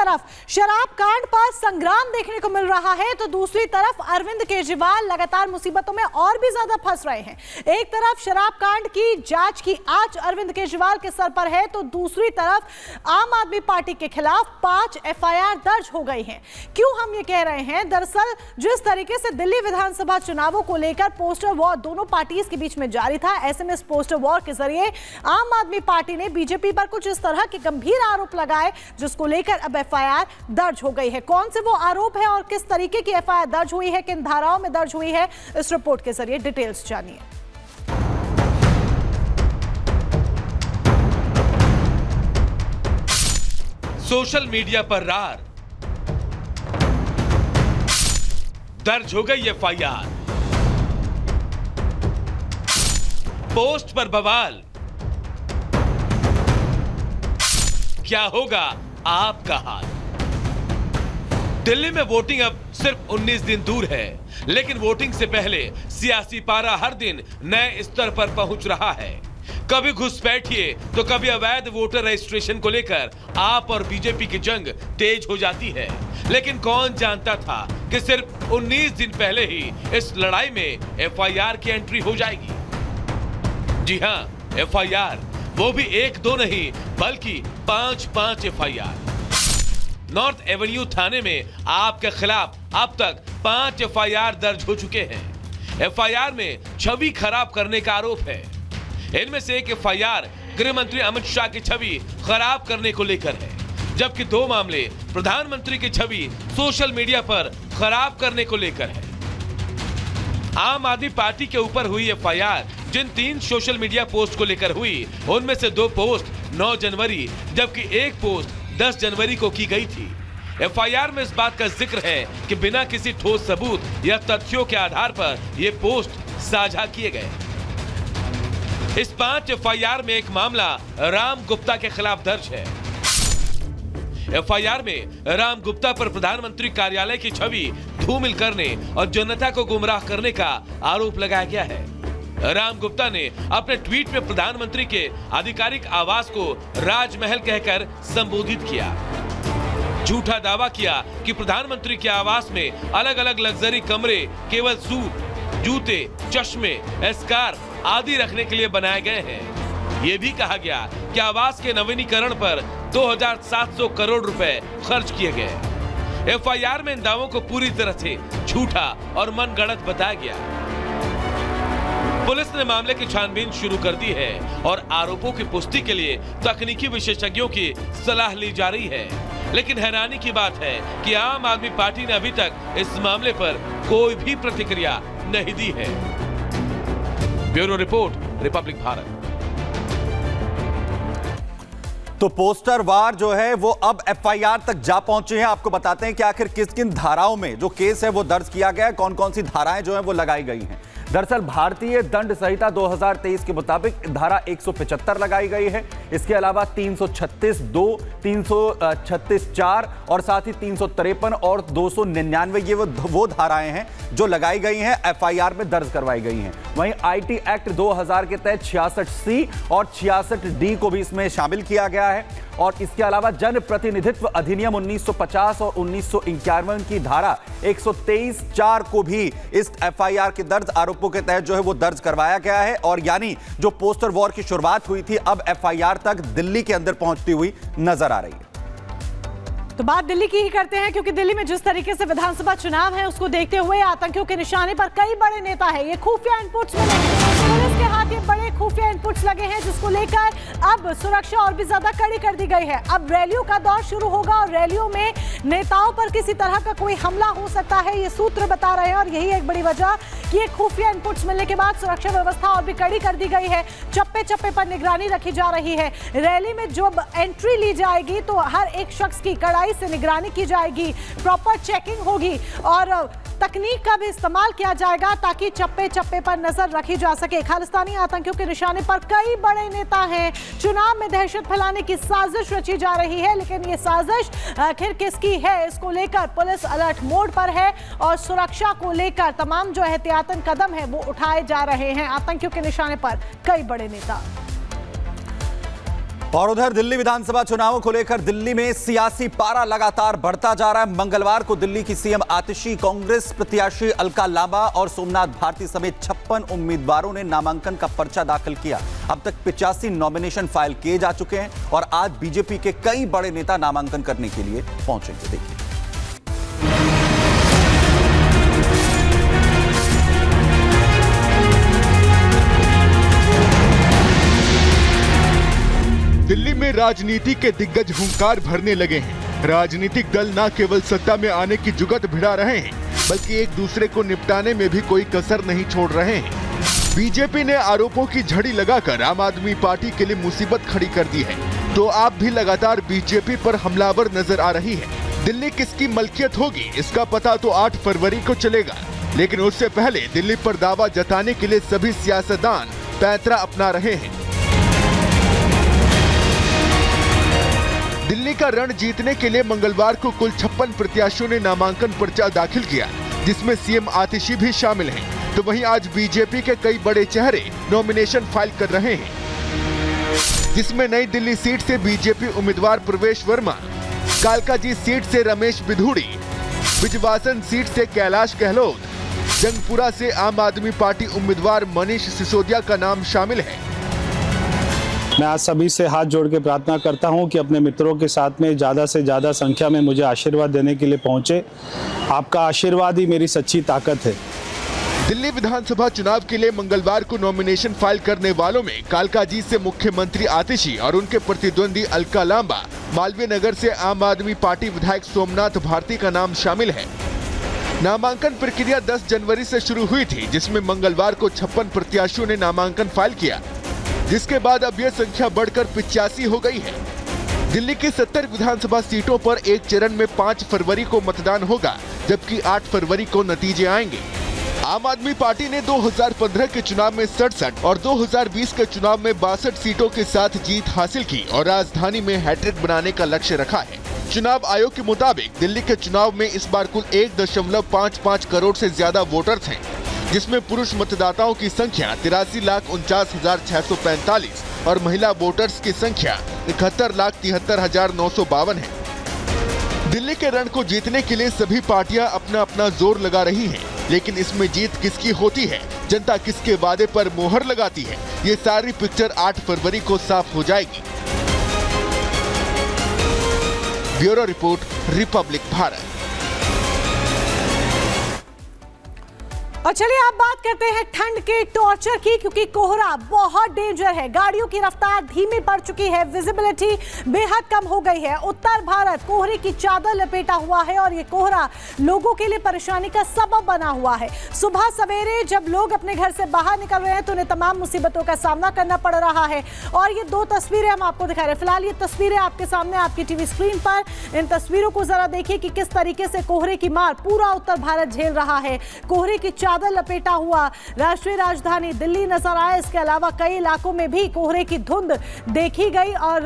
तरफ शराब कांड पर संग्राम देखने को मिल रहा है तो दूसरी तरफ अरविंद केजरीवाल लगातार मुसीबतों में और भी ज्यादा फंस रहे हैं। एक तरफ शराब कांड की जांच की आंच अरविंद केजरीवाल के सर पर है तो दूसरी तरफ आम आदमी पार्टी के खिलाफ 5 एफआईआर दर्ज हो गई हैं। क्यों हम ये कह रहे हैं? दरअसल जिस तरीके से दिल्ली विधानसभा चुनावों को लेकर पोस्टर वॉर दोनों पार्टीज के बीच में जारी था, ऐसे में इस पोस्टर वॉर के जरिए आम आदमी पार्टी ने बीजेपी पर कुछ इस तरह के गंभीर आरोप लगाए जिसको लेकर अब एफआईआर दर्ज हो गई है। कौन से वो आरोप है और किस तरीके की एफआईआर दर्ज हुई है, किन धाराओं में दर्ज हुई है, इस रिपोर्ट के जरिए डिटेल्स जानिए। सोशल मीडिया पर रार, दर्ज हो गई एफआईआर, पोस्ट पर बवाल, क्या होगा आपका हाल? दिल्ली में वोटिंग अब सिर्फ 19 दिन दूर है, लेकिन वोटिंग से पहले सियासी पारा हर दिन नए स्तर पर पहुंच रहा है। कभी घुसपैठिए तो कभी अवैध वोटर रजिस्ट्रेशन को लेकर आप और बीजेपी की जंग तेज हो जाती है। लेकिन कौन जानता था कि सिर्फ 19 दिन पहले ही इस लड़ाई में एफआईआर की एंट्री हो जाएगी। जी हां, एफआईआर, वो भी 1-2 नहीं बल्कि 5 एफआईआर। नॉर्थ एवेन्यू थाने में आपके खिलाफ अब तक 5 एफआईआर दर्ज हो चुके हैं। एफआईआर में छवि खराब करने का आरोप है। इनमें से एक एफआईआर गृह मंत्री अमित शाह की छवि खराब करने को लेकर है, जबकि 2 मामले प्रधानमंत्री की छवि सोशल मीडिया पर खराब करने को लेकर है। आम आदमी पार्टी के ऊपर हुई एफआईआर जिन 3 सोशल मीडिया पोस्ट को लेकर हुई, उनमें से 2 पोस्ट 9 जनवरी जबकि 1 पोस्ट 10 जनवरी को की गई थी। एफआईआर में इस बात का जिक्र है कि बिना किसी ठोस सबूत या तथ्यों के आधार पर ये पोस्ट साझा किए गए। इस 5 एफआईआर में एक मामला राम गुप्ता के खिलाफ दर्ज है। एफआईआर में राम गुप्ता पर प्रधानमंत्री कार्यालय की छवि धूमिल करने और जनता को गुमराह करने का आरोप लगाया गया है। राम गुप्ता ने अपने ट्वीट में प्रधानमंत्री के आधिकारिक आवास को राजमहल कहकर संबोधित किया। झूठा दावा किया कि प्रधानमंत्री के आवास में अलग अलग लग्जरी कमरे केवल सूट, जूते, चश्मे, एस्कार आदि रखने के लिए बनाए गए हैं। यह भी कहा गया कि आवास के नवीनीकरण पर 2700 करोड़ रुपए खर्च किए गए। एफआईआर में इन दावों को पूरी तरह से झूठा और मनगढ़ंत बताया गया। पुलिस ने मामले की छानबीन शुरू कर दी है और आरोपों की पुष्टि के लिए तकनीकी विशेषज्ञों की सलाह ली जा रही है। लेकिन हैरानी की बात है कि आम आदमी पार्टी ने अभी तक इस मामले पर कोई भी प्रतिक्रिया नहीं दी है। Bureau report, Republic Bharat. तो पोस्टर वार जो है वो अब एफआईआर तक जा पहुंचे हैं। आपको बताते हैं कि आखिर किस किन धाराओं में जो केस है वो दर्ज किया गया है, कौन कौन सी धाराएं जो है वो लगाई गई हैं। दरअसल भारतीय दंड संहिता 2023 के मुताबिक धारा 175 लगाई गई है। इसके अलावा 336(2), 336(4) और साथ ही 353 और 299 ये वो धाराएं हैं जो लगाई गई हैं, एफआईआर में दर्ज करवाई गई हैं। वहीं आईटी एक्ट 2000 के तहत 66C और 66D को भी इसमें शामिल किया गया है। और इसके अलावा जन प्रतिनिधित्व अधिनियम 1950 और 1951 की धारा 123(4) को भी इस एफआईआर के दर्ज आरोपों के तहत जो है वो दर्ज करवाया गया है। और यानी जो पोस्टर वॉर की शुरुआत हुई थी अब एफआईआर तक दिल्ली के अंदर पहुंचती हुई नजर आ रही है। तो बात दिल्ली की ही करते हैं, क्योंकि दिल्ली में जिस तरीके से विधानसभा चुनाव है उसको देखते हुए आतंकियों के निशाने पर कई बड़े नेता हैं। ये खुफिया इनपुट्स मिले हैं, पुलिस के हाथ ये बड़े खुफिया इनपुट्स लगे हैं जिसको लेकर अब सुरक्षा और भी ज्यादा कड़ी कर दी गई है। अब रैलियों का दौर शुरू होगा और रैलियों में नेताओं पर किसी तरह का कोई हमला हो सकता है, ये सूत्र बता रहे हैं। और यही एक बड़ी वजह कि ये खुफिया इनपुट्स मिलने के बाद सुरक्षा व्यवस्था और भी कड़ी कर दी गई है। चप्पे चप्पे पर निगरानी रखी जा रही है। रैली में जब एंट्री ली जाएगी तो हर एक शख्स की कड़ाई से निगरानी की जाएगी, प्रॉपर चेकिंग होगी और तकनीक का भी इस्तेमाल किया जाएगा ताकि चप्पे चप्पे पर नजर रखी जा सके। खालिस्तानी आतंकियों के निशाने पर कई बड़े नेता हैं। चुनाव में दहशत फैलाने की साजिश रची जा रही है, लेकिन ये साजिश आखिर किसकी है इसको लेकर पुलिस अलर्ट मोड पर है और सुरक्षा को लेकर तमाम जो एहतियातन कदम है वो उठाए जा रहे हैं। आतंकियों के निशाने पर कई बड़े नेता। और उधर दिल्ली विधानसभा चुनावों को लेकर दिल्ली में सियासी पारा लगातार बढ़ता जा रहा है। मंगलवार को दिल्ली की सीएम आतिशी, कांग्रेस प्रत्याशी अलका लांबा और सोमनाथ भारती समेत 56 उम्मीदवारों ने नामांकन का पर्चा दाखिल किया। अब तक 85 नॉमिनेशन फाइल किए जा चुके हैं और आज बीजेपी के कई बड़े नेता नामांकन करने के लिए पहुंचेंगे। देखिए, दिल्ली में राजनीति के दिग्गज हुंकार भरने लगे हैं। राजनीतिक दल न केवल सत्ता में आने की जुगत भिड़ा रहे हैं, बल्कि एक दूसरे को निपटाने में भी कोई कसर नहीं छोड़ रहे हैं। बीजेपी ने आरोपों की झड़ी लगाकर आम आदमी पार्टी के लिए मुसीबत खड़ी कर दी है, तो आप भी लगातार बीजेपी पर हमलावर नजर आ रही है। दिल्ली किसकी मलकियत होगी, इसका पता तो 8 फरवरी को चलेगा, लेकिन उससे पहले दिल्ली पर दावा जताने के लिए सभी सियासतदान पैंतरा अपना रहे हैं। दिल्ली का रण जीतने के लिए मंगलवार को कुल 56 प्रत्याशियों ने नामांकन पर्चा दाखिल किया, जिसमें सीएम आतिशी भी शामिल हैं। तो वहीं आज बीजेपी के कई बड़े चेहरे नॉमिनेशन फाइल कर रहे हैं, जिसमें नई दिल्ली सीट से बीजेपी उम्मीदवार प्रवेश वर्मा, कालकाजी सीट से रमेश बिधूड़ी, बिजवासन सीट से कैलाश गहलोत, जंगपुरा से आम आदमी पार्टी उम्मीदवार मनीष सिसोदिया का नाम शामिल है। मैं आज सभी से हाथ जोड़ के प्रार्थना करता हूं कि अपने मित्रों के साथ में ज़्यादा से ज़्यादा संख्या में मुझे आशीर्वाद देने के लिए पहुंचे। आपका आशीर्वाद ही मेरी सच्ची ताकत है। दिल्ली विधानसभा चुनाव के लिए मंगलवार को नॉमिनेशन फाइल करने वालों में कालकाजी से मुख्यमंत्री आतिशी और उनके प्रतिद्वंदी अलका लांबा, मालवीय नगर से आम आदमी पार्टी विधायक सोमनाथ भारती का नाम शामिल है। नामांकन प्रक्रिया 10 जनवरी से शुरू हुई थी, जिसमें मंगलवार को 56 प्रत्याशियों ने नामांकन फाइल किया, जिसके बाद अब यह संख्या बढ़कर 85 हो गई है। दिल्ली की 70 विधानसभा सीटों पर एक चरण में 5 फरवरी को मतदान होगा, जबकि 8 फरवरी को नतीजे आएंगे। आम आदमी पार्टी ने 2015 के चुनाव में 67 और 2020 के चुनाव में 62 सीटों के साथ जीत हासिल की और राजधानी में हैट्रिक बनाने का लक्ष्य रखा है। चुनाव आयोग के मुताबिक दिल्ली के चुनाव में इस बार कुल 1.55 करोड़ से ज्यादा वोटर्स हैं, जिसमें पुरुष मतदाताओं की संख्या 83,49,645 और महिला वोटर्स की संख्या 71,73,952 है। दिल्ली के रण को जीतने के लिए सभी पार्टियां अपना अपना जोर लगा रही हैं, लेकिन इसमें जीत किसकी होती है, जनता किसके वादे पर मोहर लगाती है, ये सारी पिक्चर 8 फरवरी को साफ हो जाएगी। Bureau report, Republic Bharat. और चलिए आप बात करते हैं ठंड के टॉर्चर की, क्योंकि कोहरा बहुत डेंजर है। गाड़ियों की रफ्तार धीमी पड़ चुकी है, विजिबिलिटी बेहद कम हो गई है। उत्तर भारत कोहरे की चादर लपेटा हुआ है और ये कोहरा लोगों के लिए परेशानी का सबब बना हुआ है। सुबह सवेरे जब लोग अपने घर से बाहर निकल रहे हैं तो उन्हें तमाम मुसीबतों का सामना करना पड़ रहा है। और ये 2 तस्वीरें हम आपको दिखा रहे हैं। फिलहाल ये तस्वीरें आपके सामने आपकी टीवी स्क्रीन पर। इन तस्वीरों को जरा देखिए कि किस तरीके से कोहरे की मार पूरा उत्तर भारत झेल रहा है। कोहरे की चादर लपेटा हुआ राष्ट्रीय राजधानी दिल्ली नजर आए। इसके अलावा कई इलाकों में भी कोहरे की धुंध देखी गई और